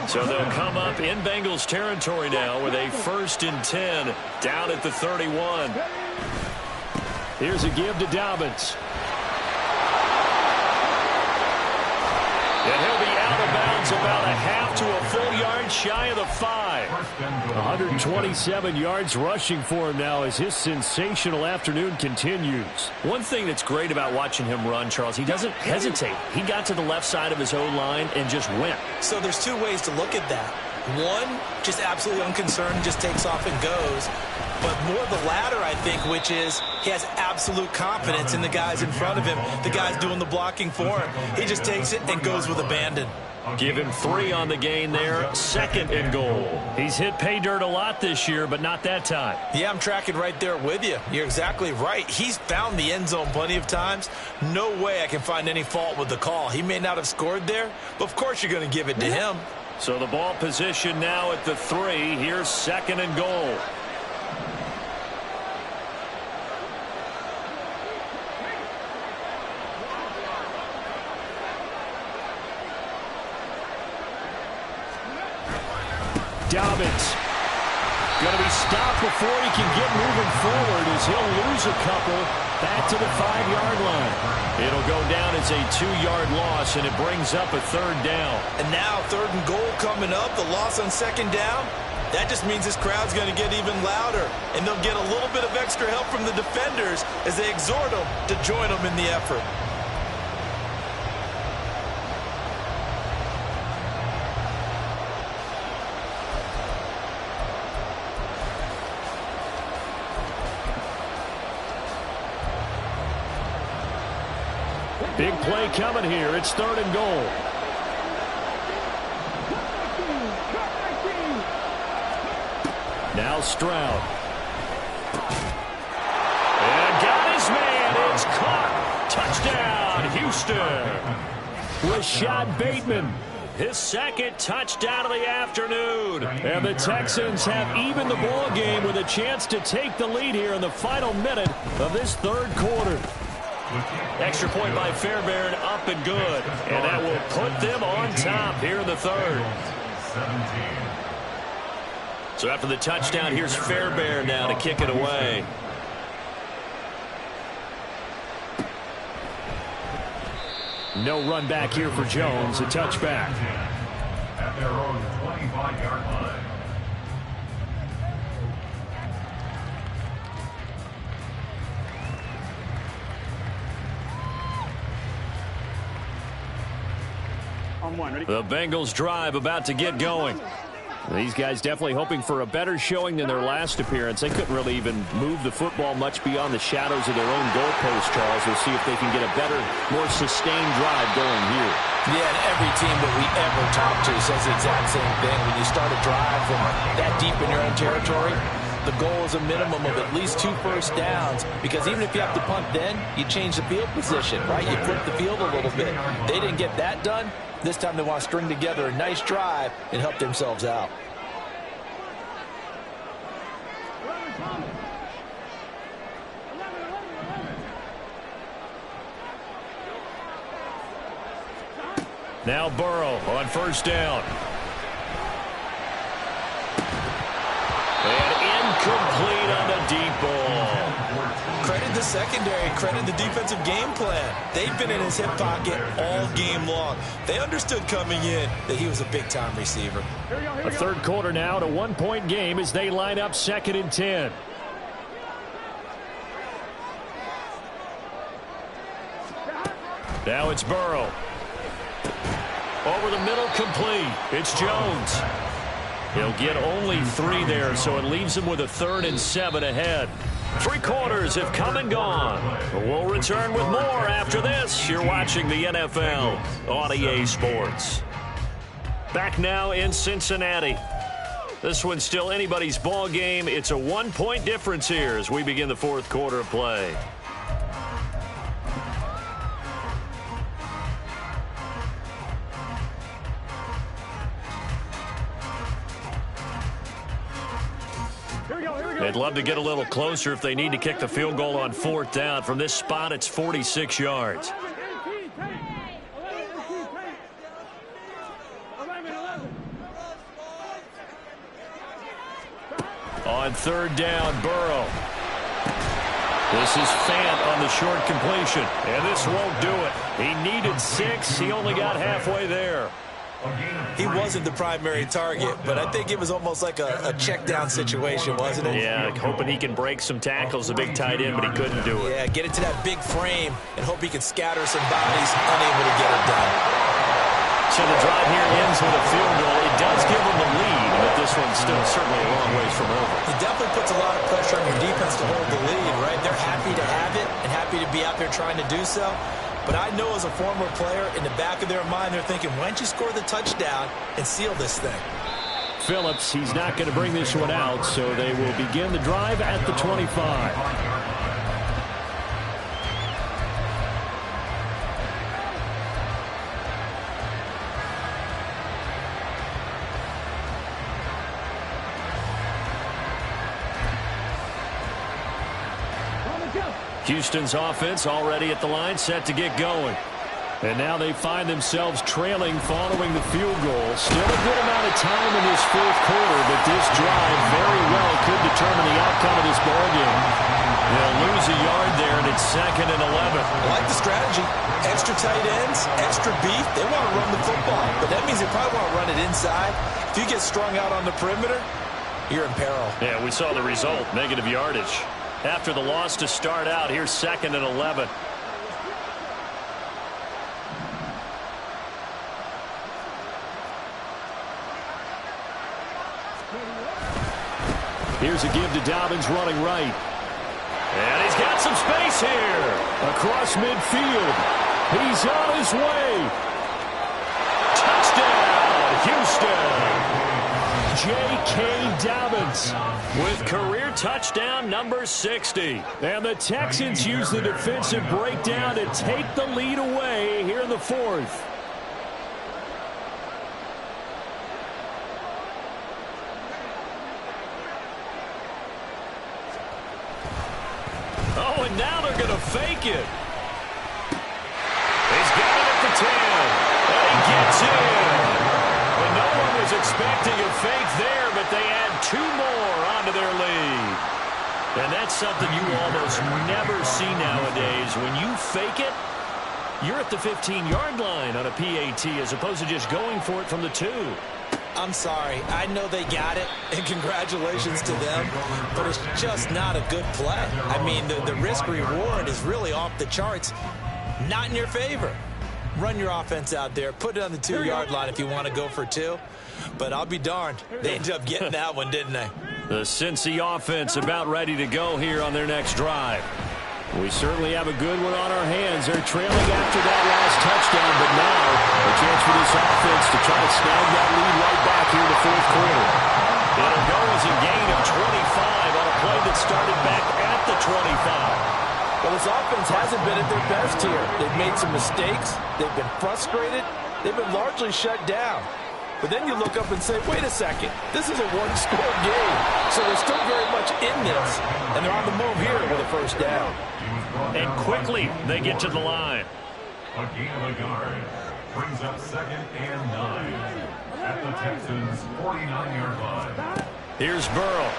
So they'll come up in Bengals territory now with a 1st and 10 down at the 31. Here's a give to Dobbins. And he'll be out of bounds about a half to a full yard shy of the 5. 127 yards rushing for him now as his sensational afternoon continues. One thing that's great about watching him run, Charles, he doesn't hesitate. He got to the left side of his own line and just went. So there's 2 ways to look at that. One, just absolutely unconcerned, just takes off and goes. But more the latter, I think, which is he has absolute confidence in the guys in front of him, the guys doing the blocking for him. He just takes it and goes with abandon. Give him 3 on the gain there, 2nd and goal. He's hit pay dirt a lot this year, but not that time. Yeah, I'm tracking right there with you. You're exactly right. He's found the end zone plenty of times. No way I can find any fault with the call. He may not have scored there, but of course you're going to give it to him. So the ball position now at the 3. Here's 2nd and goal. Dobbins going to be stopped before he can get moving forward as he'll lose a couple back to the 5-yard line. It'll go down as a 2-yard loss, and it brings up a 3rd down. And now 3rd and goal coming up, the loss on 2nd down. That just means this crowd's going to get even louder, and they'll get a little bit of extra help from the defenders as they exhort them to join them in the effort. Big play coming here. It's 3rd and goal. Now Stroud. And got his man. It's caught. Touchdown, Houston. Rashad Bateman. His 2nd touchdown of the afternoon. And the Texans have evened the ball game with a chance to take the lead here in the final minute of this 3rd quarter. Extra point by Fairbairn, up and good. And that will put them on top here in the 3rd. So after the touchdown, here's Fairbairn now to kick it away. No run back here for Jones, a touchback. At their own 25-yard line. The Bengals drive about to get going. These guys definitely hoping for a better showing than their last appearance. They couldn't really even move the football much beyond the shadows of their own goalpost, Charles. We'll see if they can get a better, more sustained drive going here. Yeah, and every team that we ever talk to says the exact same thing. When you start a drive from that deep in your own territory, the goal is a minimum of at least 2 first downs, because even if you have to punt then, you change the field position, right? You flip the field a little bit. They didn't get that done. This time they want to string together a nice drive and help themselves out. Now Burrow on 1st down. And incomplete on the deep ball. Credit to the secondary credit the defensive game plan. They've been in his hip pocket all game long. They understood coming in that he was a big-time receiver. A third quarter now, at a one-point game as they line up 2nd and 10. Now it's Burrow. Over the middle, complete. It's Jones. He'll get only 3 there, so it leaves him with a 3rd and 7 ahead. 3 quarters have come and gone. We'll return with more after this. You're watching the NFL on EA Sports. Back now in Cincinnati. This one's still anybody's ball game. It's a 1-point difference here as we begin the 4th quarter of play. They'd love to get a little closer if they need to kick the field goal on 4th down. From this spot, it's 46 yards. On 3rd down, Burrow. This is Fant on the short completion, and this won't do it. He needed 6. He only got halfway there. He wasn't the primary target, but I think it was almost like a check-down situation, wasn't it? Yeah, hoping he can break some tackles, a big tight end, but he couldn't do it. Yeah, get it to that big frame and hope he can scatter some bodies, unable to get it done. So the drive here ends with a field goal. It does give him the lead, but this one's still certainly a long ways from over. It definitely puts a lot of pressure on your defense to hold the lead, right? They're happy to have it and happy to be out there trying to do so. But I know as a former player, in the back of their mind, they're thinking, why don't you score the touchdown and seal this thing? Phillips, he's not going to bring this one out, so they will begin the drive at the 25. Houston's offense already at the line, set to get going. And now they find themselves trailing following the field goal. Still a good amount of time in this 4th quarter, but this drive very well could determine the outcome of this ballgame. They'll lose a yard there, and it's 2nd and 11. I like the strategy. Extra tight ends, extra beef. They want to run the football, but that means they probably want to run it inside. If you get strung out on the perimeter, you're in peril. Yeah, we saw the result, negative yardage. After the loss to start out, here's 2nd and 11. Here's a give to Dobbins running right. And he's got some space here. Across midfield. He's on his way. Touchdown, Houston. J.K. Dobbins with career touchdown number 60. And the Texans use the defensive breakdown to take the lead away here in the 4th. Oh, and now they're going to fake it. He's got it at the 10. And he gets in. And no one was expecting a fake there, but they add 2 more onto their lead. And that's something you almost never see nowadays. When you fake it, you're at the 15-yard line on a PAT as opposed to just going for it from the 2. I'm sorry. I know they got it, and congratulations to them, but it's just not a good play. I mean, the risk-reward is really off the charts, not in your favor. Run your offense out there. Put it on the 2-yard line if you want to go for 2. But I'll be darned. They ended up getting that one, didn't they? The Cincy offense about ready to go here on their next drive. We certainly have a good one on our hands. They're trailing after that last touchdown, but now a chance for this offense to try to snag that lead right back here in the 4th quarter. It'll go as a gain of 25 on a play that started back at the 25. Well, this offense hasn't been at their best here. They've made some mistakes. They've been frustrated. They've been largely shut down. But then you look up and say, wait a second, this is a one-score game. So they're still very much in this, and they're on the move here with a 1st down. And quickly, they get to the line. A gain of a yard brings up 2nd and 9 at the Texans' 49-yard line. Here's Burrow.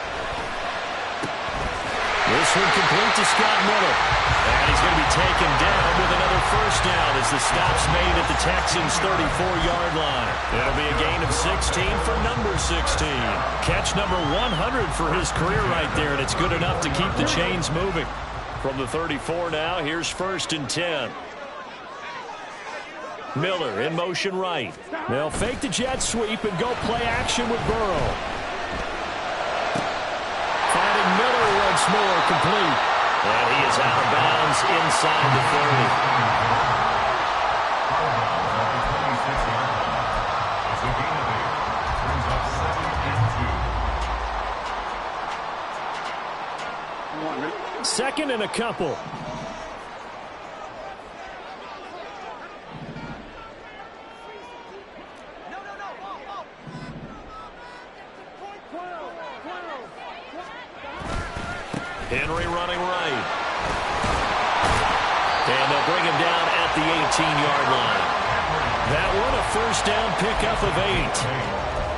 This one complete to Scott Miller. And he's going to be taken down with another first down as the stop's made at the Texans' 34-yard line. It'll be a gain of 16 for number 16. Catch number 100 for his career right there, and it's good enough to keep the chains moving. From the 34 now, here's 1st and 10. Miller in motion right. They'll fake the jet sweep and go play action with Burrow. Finding Miller once more, complete. And he is out of bounds inside the 30. Second and a couple. Henry running right. And they'll bring him down at the 18-yard line. That one a first down pickup of 8.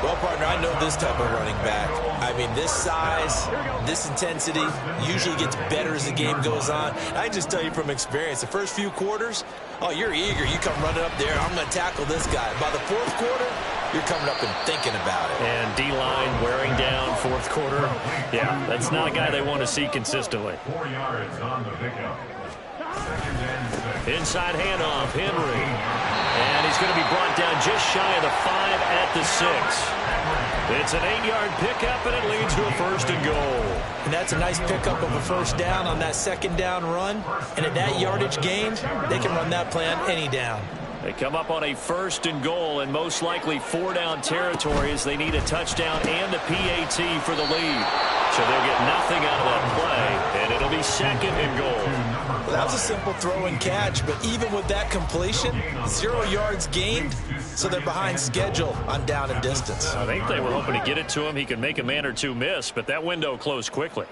Well, partner, I know this type of running back. I mean, this size, this intensity usually gets better as the game goes on. I can just tell you from experience, the first few quarters, oh, you're eager. You come running up there, I'm going to tackle this guy. By the fourth quarter, you're coming up and thinking about it. And D-line wearing down fourth quarter. Yeah, that's not a guy they want to see consistently. 4 yards on the pickup. 2nd and 6. Inside handoff, Henry. And he's going to be brought down just shy of the 5 at the 6. It's an 8-yard pickup, and it leads to a 1st and goal. And that's a nice pickup of a first down on that 2nd down run. And at that yardage gain, they can run that play on any down. They come up on a 1st and goal in most likely 4-down territory as they need a touchdown and a PAT for the lead. So they'll get nothing out of that play, and it'll be 2nd and goal. Well, that was a simple throw and catch, but even with that completion, 0 yards gained, so they're behind schedule on down and distance. I think they were hoping to get it to him. He could make a man or two miss, but that window closed quickly.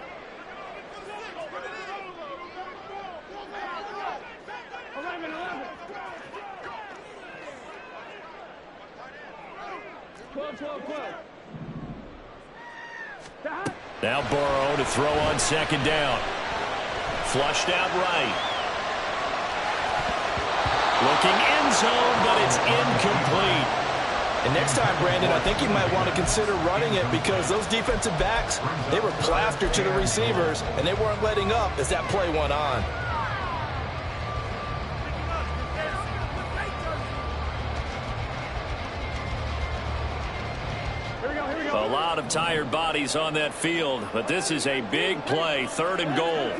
Now Burrow to throw on 2nd down. Flushed out right. Looking end zone, but it's incomplete. And next time, Brandon, I think you might want to consider running it because those defensive backs, they were plastered to the receivers, and they weren't letting up as that play went on. A lot of tired bodies on that field, but this is a big play, 3rd and goal.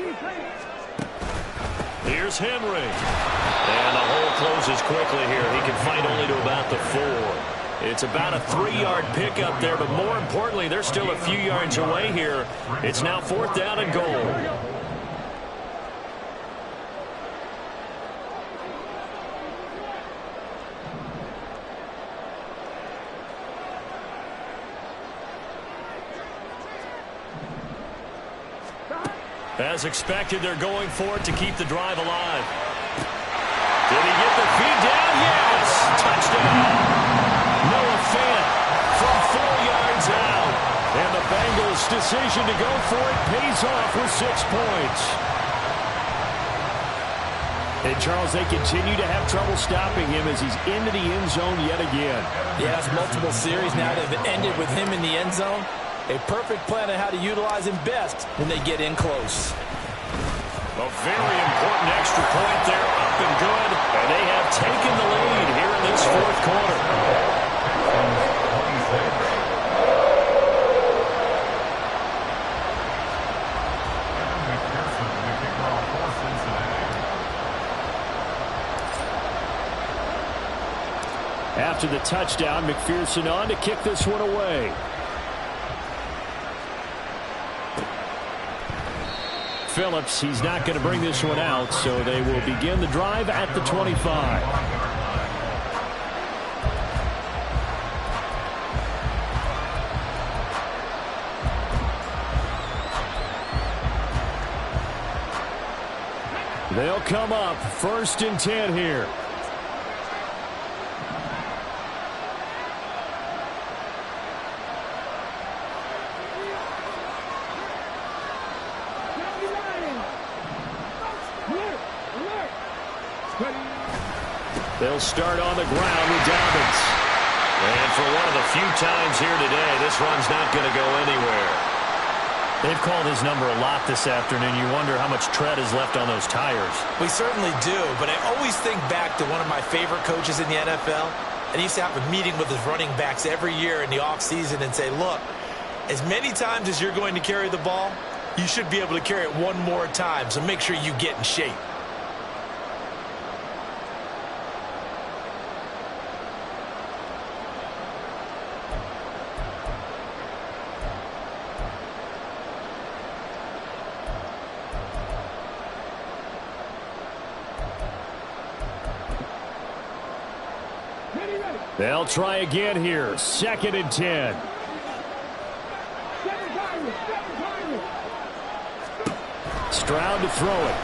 Here's Henry. And the hole closes quickly here. He can fight only to about the 4. It's about a 3-yard pickup there, but more importantly, they're still a few yards away here. It's now 4th down and goal. As expected, they're going for it to keep the drive alive. Did he get the feed down? Yes! Touchdown! Noah Fant from 4 yards out. And the Bengals' decision to go for it pays off with 6 points. And, Charles, they continue to have trouble stopping him as he's into the end zone yet again. Yeah, it's multiple series now that have ended with him in the end zone. A perfect plan on how to utilize him best when they get in close. A very important extra point there, up and good. And they have taken the lead here in this 4th quarter. After the touchdown, McPherson on to kick this one away. Phillips, he's not going to bring this one out, so they will begin the drive at the 25. They'll come up 1st and 10 here. They'll start on the ground with Dobbins. And for one of the few times here today, this run's not going to go anywhere. They've called his number a lot this afternoon. You wonder how much tread is left on those tires. We certainly do, but I always think back to one of my favorite coaches in the NFL. And he used to have a meeting with his running backs every year in the offseason and say, look, as many times as you're going to carry the ball, you should be able to carry it one more time, so make sure you get in shape. They'll try again here. 2nd and 10. Stroud to throw it.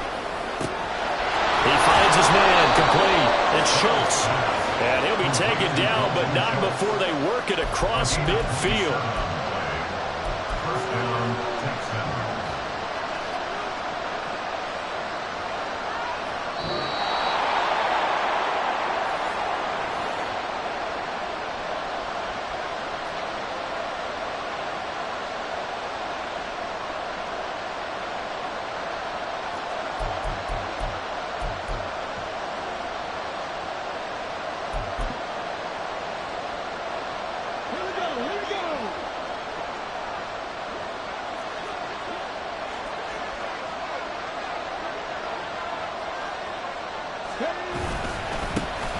He finds his man complete. It's Schultz. And he'll be taken down, but not before they work it across midfield. First down, Texans.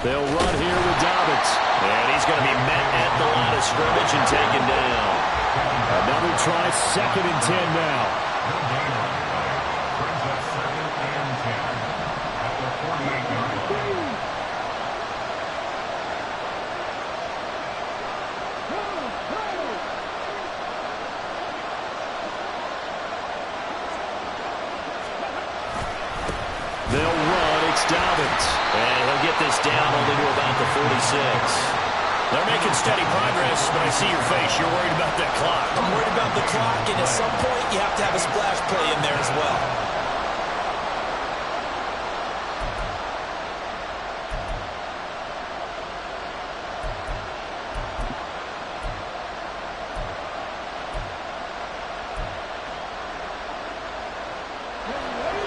They'll run here with Dobbins. And he's going to be met at the line of scrimmage and taken down. Another try, 2nd and 10 now. Brings up 2nd and 10 at the 48-yard line. They'll run. It's Dobbins. And he'll get this down only to about the 46. They're making steady progress, but I see your face. You're worried about that clock. I'm worried about the clock, and at some point, you have to have a splash play in there as well.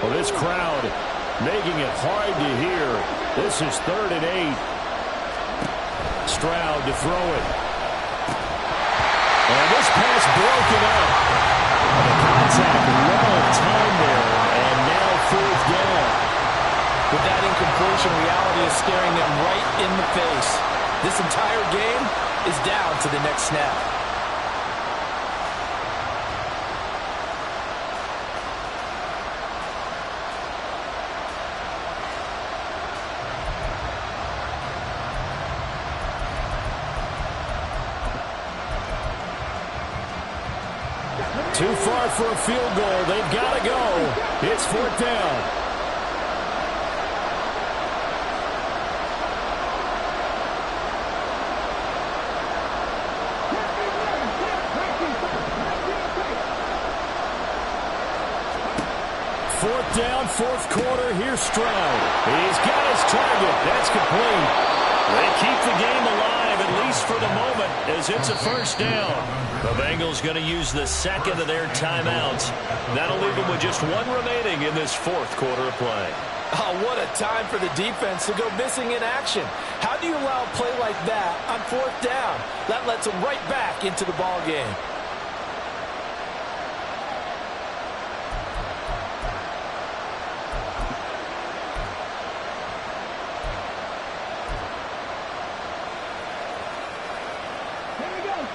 Well, this crowd making it hard to hear. This is 3rd and 8. Stroud to throw it. And this pass broken up. The contact, long time there, and now 4th down. With that incompletion, reality is staring them right in the face. This entire game is down to the next snap. Too far for a field goal. They've got to go. It's 4th down. Fourth down, 4th quarter. Here's Stroud. He's got his target. That's complete. They keep the game alive, at least for the moment, as it's a 1st down. The Bengals going to use the 2nd of their timeouts. That'll leave them with just 1 remaining in this 4th quarter of play. Oh, what a time for the defense to go missing in action. How do you allow a play like that on 4th down? That lets them right back into the ball game.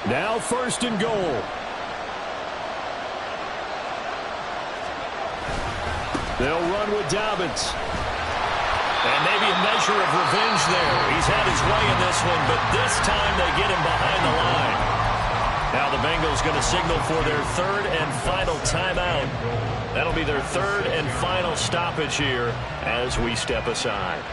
Now 1st and goal. They'll run with Dobbins. And maybe a measure of revenge there. He's had his way in this one, but this time they get him behind the line. Now the Bengals going to signal for their 3rd and final timeout. That'll be their 3rd and final stoppage here as we step aside.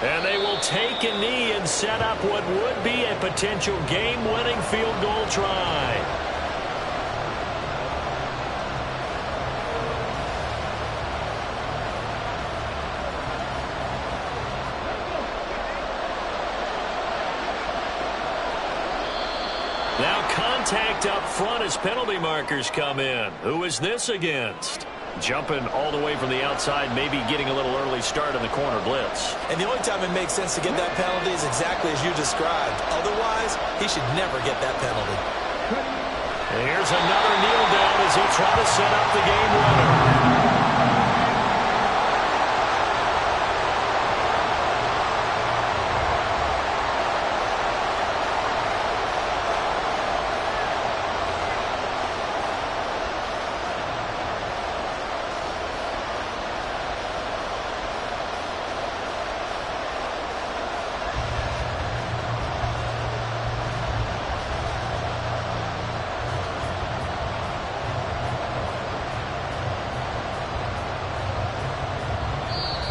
And they will take a knee and set up what would be a potential game-winning field goal try. contact up front as penalty markers come in. Who is this against? Jumping all the way from the outside, maybe getting a little early start in the corner blitz. And the only time it makes sense to get that penalty is exactly as you described. Otherwise, he should never get that penalty. And here's another kneel down as he'll try to set up the game winner.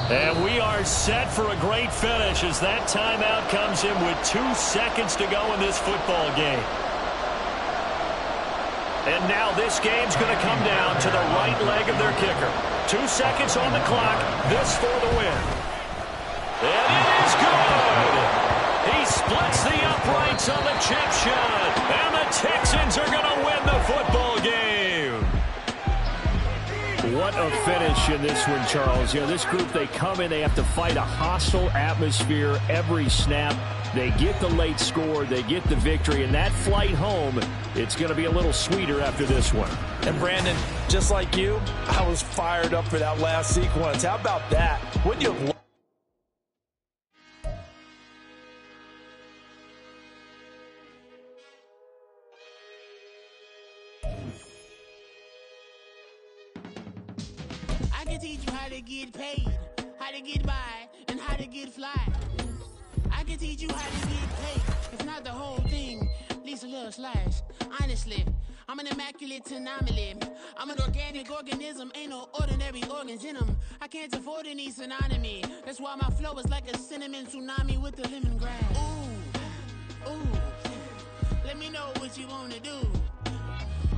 And we are set for a great finish as that timeout comes in with 2 seconds to go in this football game. And now this game's going to come down to the right leg of their kicker. 2 seconds on the clock. This for the win. And it is good. He splits the uprights on the chip shot. And the Texans are going to win the football game. What a finish in this one, Charles. You know, this group, they come in, they have to fight a hostile atmosphere every snap. They get the late score, they get the victory, and that flight home, it's going to be a little sweeter after this one. And Brandon, just like you, I was fired up for that last sequence. How about that? Wouldn't you have I can teach you how to get paid, how to get by, and how to get fly. I can teach you how to get paid. It's not the whole thing, at least a little slice. Honestly, I'm an immaculate anomaly. I'm an organic organism, ain't no ordinary organs in them. I can't afford any synonymy. That's why my flow is like a cinnamon tsunami with the lemongrass. Ooh, ooh, let me know what you wanna do.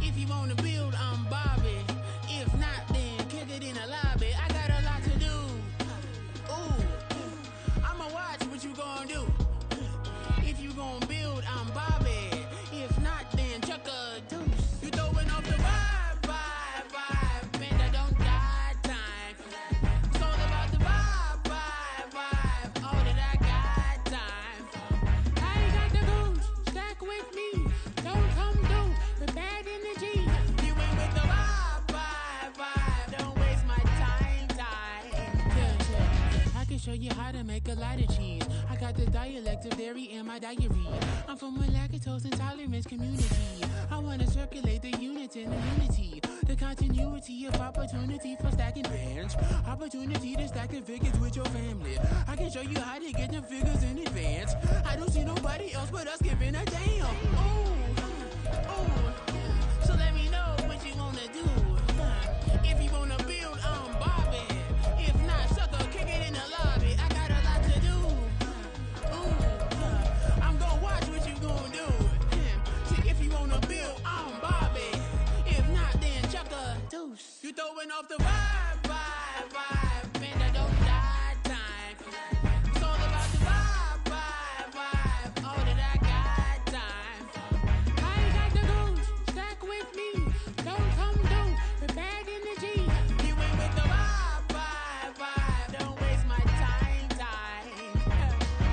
If you wanna build, I'm Bobby. If not, then kick it in the lobby. I got a lot to do. Ooh, I'ma watch what you gonna do. If you gonna build, I'm Bobby. If not, then chuck a deuce. You throwing off the vibe, man, that don't die time. It's all about the vibe, all that I got time. I ain't got the goose, stack with me. Don't come through with bad energy. You ain't with the vibe, don't waste my time. Yeah. I can show you how to make a lot of cheese. I got the dialect of dairy in my diary. I'm from a lactose intolerance community. I wanna circulate the units in the unity. The continuity of opportunity for stacking bands. Opportunity to stack the figures with your family. I can show you how to get the figures in advance. I don't see nobody else but us giving a damn. Ooh. So let me know what you wanna do. If you wanna build, I'm Bobby. If not, sucker, kick it in the lobby. I got a lot to do. Ooh, I'm gonna watch what you gonna do. See, if you wanna build, I'm Bobby. If not, then chuck a deuce. You throwing off the vibe, man, that don't die time. It's all about the vibe, all that I got time. I ain't got the goose, stack with me. Don't come through with bad energy. You ain't with the vibe, don't waste my time.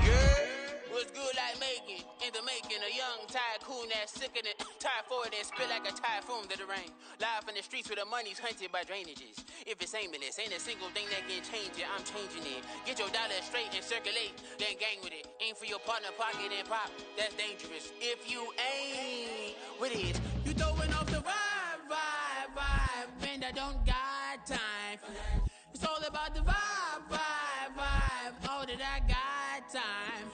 Yeah, what's good like making? In the making, a young tycoon that's sick of it. Tired for it and spit like a typhoon to the rain. Live in the streets where the money's hunted by drainages. If it's aimless, ain't a single thing that can change it. I'm changing it. Get your dollar straight and circulate, then gang with it. Aim for your partner, pocket and pop. That's dangerous. If you ain't with it, you throwing off the vibe, man, that don't got time. It's all about the vibe, all that I got time.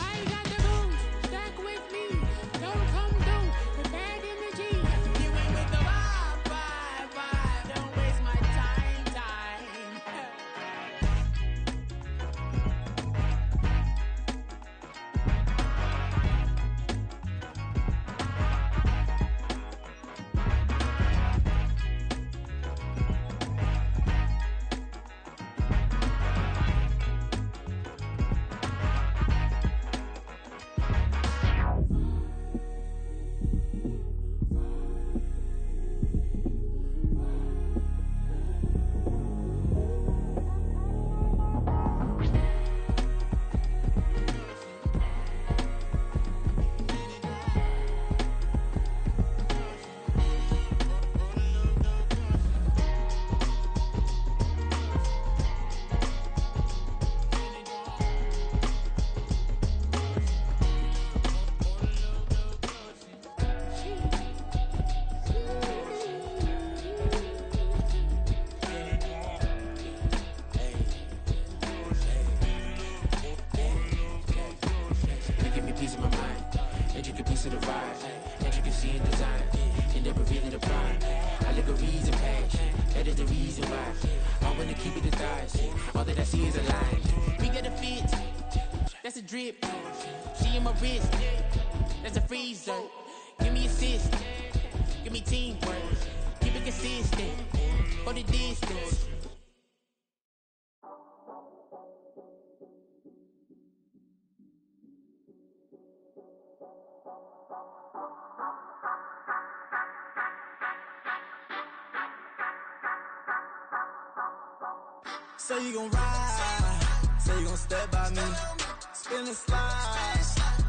I ain't got the goose, stack with me. Don't come through with bad energy. You ain't with the vibe, don't waste my time. thanks to the vibe. Intricacy and design, and they're revealing the pride. I look a reason passion, that is the reason why I wanna keep it the thighs. All that I see is a line. We got a fit, that's a drip. She in my wrist, that's a freezer. Give me assist, give me teamwork. Keep it consistent, for the distance. Say you gon' ride, say you gon' step by me, spin and slide.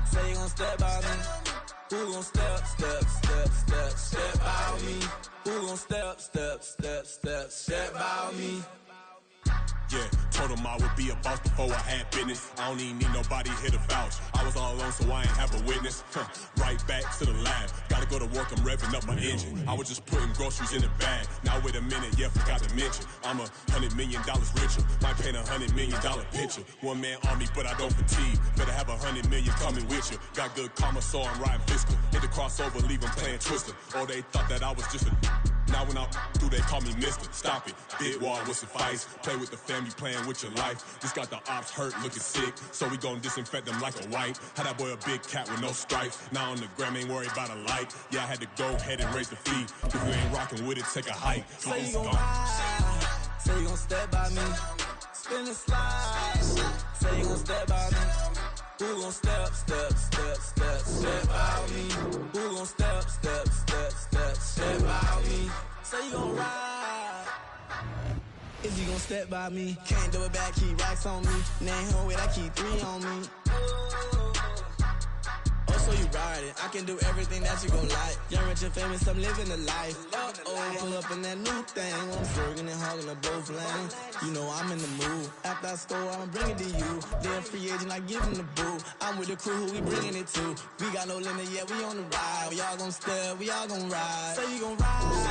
Say you gon' step by me, who gon' step by me? Who gon' step by me? Yeah, told him I would be a boss before I had business. I don't even need nobody here to vouch. I was all alone, so I ain't have a witness. Right back to the lab. Gotta go to work, I'm revving up my engine. I was just putting groceries in the bag. Now wait a minute, yeah, forgot to mention. I'm $100 million richer. Might paint $100 million picture. One man army, but I don't fatigue. Better have 100 million coming with you. Got good karma, so I'm riding fiscal. Hit the crossover, leave them playing Twister. Oh, they thought that I was just a... Now when I do, they call me Mister. Stop it. Big wall with suffice. Play with the family, playing with your life. Just got the ops hurt, looking sick. So we gon' disinfect them like a wipe. Had that boy a big cat with no stripes. Now on the gram, ain't worried about a light. Yeah, I had to go ahead and raise the fee. If you ain't rocking with it, take a hike. Say you gon' ride, say you gon' step by me, spin and slide. Say you gon' step by me, who gon' step by me? Who gon' step by me? Say you gon' ride, is you gon' step by me? Can't do it back, keep racks on me. Name home with, I keep 3 on me. So you riding, I can do everything that you gon' like. Young, rich, and famous, I'm living the life. Pull up in that new thing. I'm serving and hogging up both lanes. You know I'm in the mood. After I score, I'ma bring it to you. They're a free agent, I give them the boo. I'm with the crew, who we bringing it to. We got no limit, yeah, we on the ride. We all gon' step, we all gon' ride. Say you gon' ride.